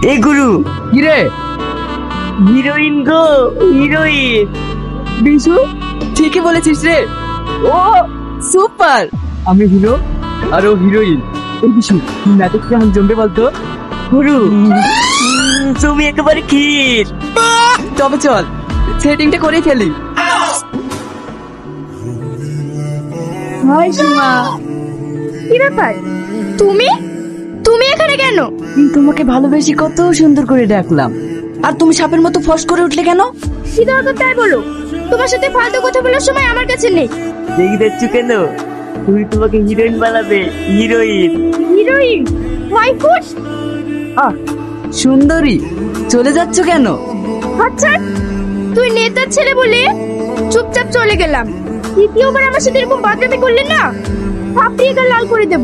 এ গুরু, কি রে হিরোইন গো, হিরোইন। বিশু, ঠিকই বলেছিস রে। ও সুপার। আমি হিরো আর ও হিরোইন। এই বিশু, নাটক কেমন জমবে বলতো? গুরু, তুমি একেবারে ক্ষীর। তবে চল সেটিংটা করে ফেলি। হাই সীমা, কি ব্যাপার? তুমি তুমি এখানে কেন? তোমাকে ভালোবেসে কত সুন্দর করে ডাকলাম, আর তুমি সাপের মতো ফস করে উঠলে কেন? কি দরকার তাই বলো। তোমার সাথে ফালতু কথা বলার সময় আমার কাছে নেই। দেখি যাচ্ছ কেন? তুমি তোমাকে হিরোইন বানাবে, হিরোইন। হিরোইন? মাই গড! আহ সুন্দরী, চলে যাচ্ছ কেন? আচ্ছা, তুই নেতার ছেলে বলে চুপচাপ চলে গেলাম। দ্বিতীয়বার আমার সাথে এরকম বাদরামি করলে না, থাপড়িয়ে গা লাল করে দেব।